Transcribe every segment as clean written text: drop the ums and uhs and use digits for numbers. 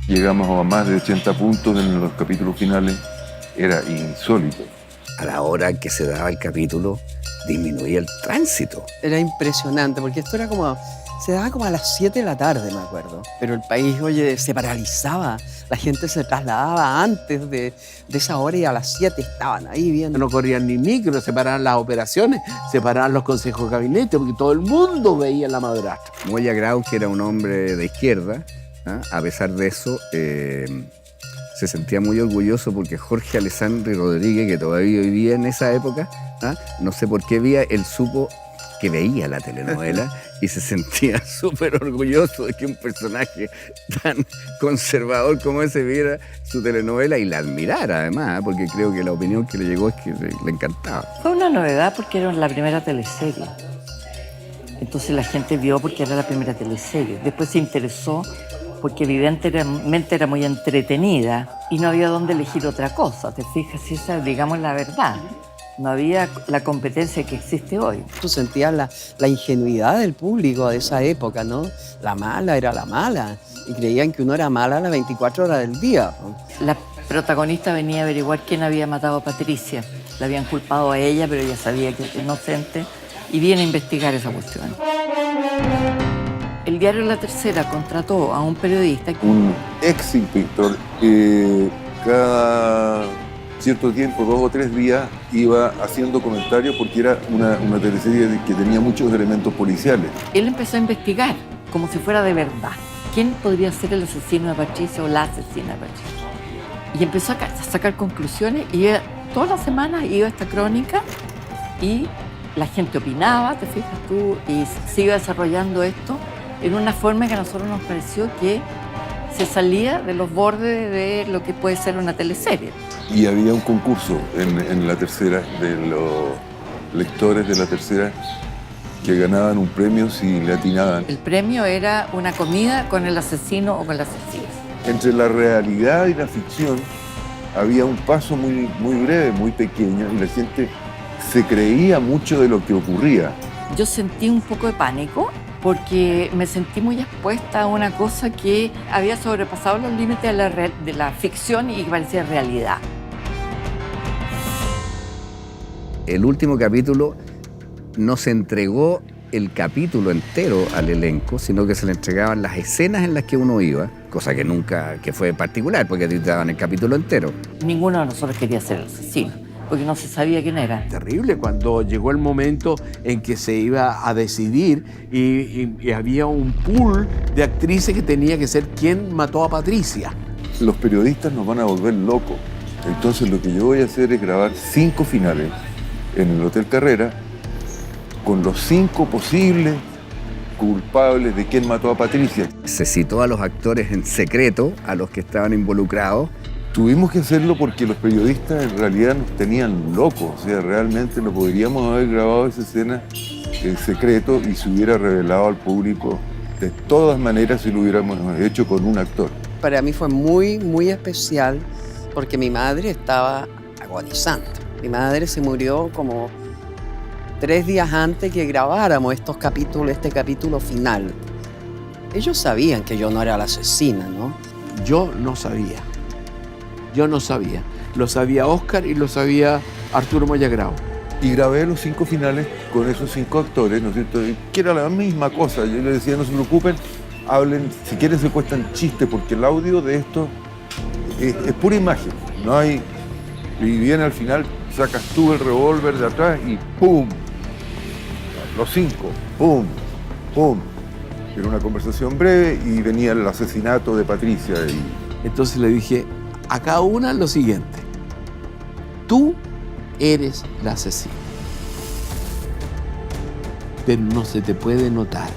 llegamos a más de 80 puntos en los capítulos finales, era insólito. A la hora que se daba el capítulo, disminuía el tránsito. Era impresionante, porque esto era como... Se daba como a las 7 de la tarde, me acuerdo. Pero el país, oye, se paralizaba. La gente se trasladaba antes de esa hora y a las 7 estaban ahí viendo. No corrían ni micro, se paraban las operaciones, se paraban los consejos de gabinete, porque todo el mundo veía La Madrastra. Moya Grau, que era un hombre de izquierda, ¿ah? A pesar de eso, se sentía muy orgulloso porque Jorge Alessandri Rodríguez, que todavía vivía en esa época, ¿ah? No sé por qué él supo que veía la telenovela y se sentía súper orgulloso de que un personaje tan conservador como ese viera su telenovela y la admirara además, porque creo que la opinión que le llegó es que le encantaba. Fue una novedad porque era la primera teleserie. Entonces la gente vio porque era la primera teleserie. Después se interesó porque evidentemente era muy entretenida y no había dónde elegir otra cosa. ¿Te fijas? Y esa, digamos, la verdad. No había la competencia que existe hoy. Tú sentías la ingenuidad del público de esa época, ¿no? La mala era la mala. Y creían que uno era mala las 24 horas del día. La protagonista venía a averiguar quién había matado a Patricia. La habían culpado a ella, pero ella sabía que era inocente. Y viene a investigar esa cuestión. El diario La Tercera contrató a un periodista. Un ex inspector que cada cierto tiempo, 2 o 3 días, iba haciendo comentarios porque era una teleserie que tenía muchos elementos policiales. Él empezó a investigar como si fuera de verdad. ¿Quién podría ser el asesino de Patricia o la asesina de Patricia? Y empezó a sacar conclusiones y todas las semanas iba a esta crónica y la gente opinaba, te fijas tú, y se iba desarrollando esto en una forma que a nosotros nos pareció que se salía de los bordes de lo que puede ser una teleserie. Y había un concurso en La Tercera, de los lectores de La Tercera, que ganaban un premio si le atinaban. El premio era una comida con el asesino o con la asesina. Entre la realidad y la ficción había un paso muy, muy breve, muy pequeño, y la gente se creía mucho de lo que ocurría. Yo sentí un poco de pánico porque me sentí muy expuesta a una cosa que había sobrepasado los límites de la ficción y que parecía realidad. El último capítulo no se entregó el capítulo entero al elenco, sino que se le entregaban las escenas en las que uno iba, cosa que fue particular, porque te daban el capítulo entero. Ninguno de nosotros quería ser el asesino, porque no se sabía quién era. Terrible cuando llegó el momento en que se iba a decidir y había un pool de actrices que tenía que ser quién mató a Patricia. Los periodistas nos van a volver locos. Entonces lo que yo voy a hacer es grabar 5 finales en el Hotel Carrera con los 5 posibles culpables de quién mató a Patricia. Se citó a los actores en secreto, a los que estaban involucrados. Tuvimos que hacerlo porque los periodistas en realidad nos tenían locos. O sea, realmente no podríamos haber grabado esa escena en secreto y se hubiera revelado al público de todas maneras si lo hubiéramos hecho con un actor. Para mí fue muy, muy especial porque mi madre estaba agonizando. Mi madre se murió como 3 días antes que grabáramos este capítulo final. Ellos sabían que yo no era la asesina, ¿no? Yo no sabía. Lo sabía Oscar y lo sabía Arturo Moya Grau. Y grabé los 5 finales con esos 5 actores, ¿no es cierto? Que era la misma cosa. Yo les decía, no se preocupen, hablen, si quieren se cuestan chistes, porque el audio de esto es pura imagen. No hay... Y bien al final sacas tú el revólver de atrás y ¡pum! Los 5, ¡pum! ¡Pum! Era una conversación breve y venía el asesinato de Patricia. Entonces le dije a cada una lo siguiente: tú eres la asesina, pero no se te puede notar.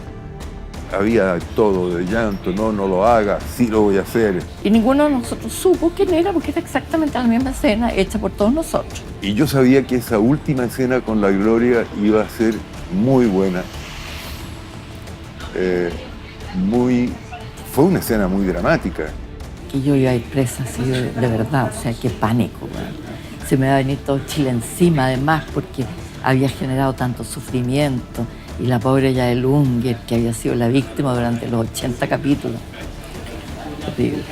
Había todo de llanto, no lo hagas, sí lo voy a hacer. Y ninguno de nosotros supo quién era, porque era exactamente la misma escena hecha por todos nosotros. Y yo sabía que esa última escena con la Gloria iba a ser muy buena. Fue una escena muy dramática. Que yo iba a ir presa así de verdad, o sea, qué pánico. Se me va a venir todo Chile encima, además, porque había generado tanto sufrimiento. Y la pobre Yael Unger, que había sido la víctima durante los 80 capítulos. Terrible.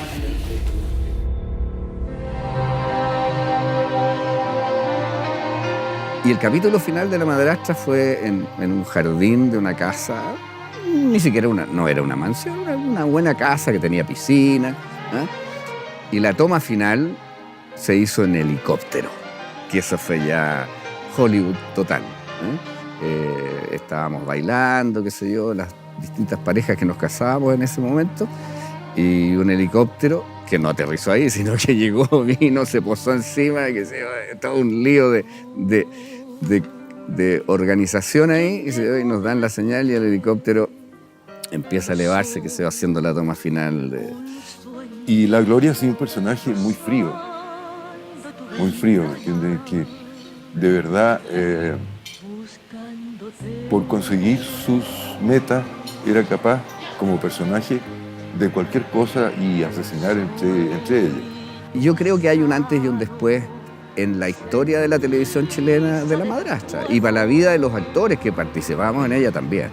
Y el capítulo final de La madrastra fue en un jardín de una casa, ni siquiera no era una mansión, era una buena casa que tenía piscina. Y la toma final se hizo en helicóptero, que eso fue ya Hollywood total. Estábamos bailando, qué sé yo, las distintas parejas que nos casábamos en ese momento, y un helicóptero que no aterrizó ahí, sino que llegó, vino, se posó encima, que se todo un lío de organización ahí, y nos dan la señal y el helicóptero empieza a elevarse, que se va haciendo la toma final. Y la Gloria ha sido un personaje muy frío, ¿me entiendes? Que de verdad, por conseguir sus metas, era capaz, como personaje, de cualquier cosa y asesinar entre ellos. Yo creo que hay un antes y un después en la historia de la televisión chilena de La madrastra y para la vida de los actores que participamos en ella también.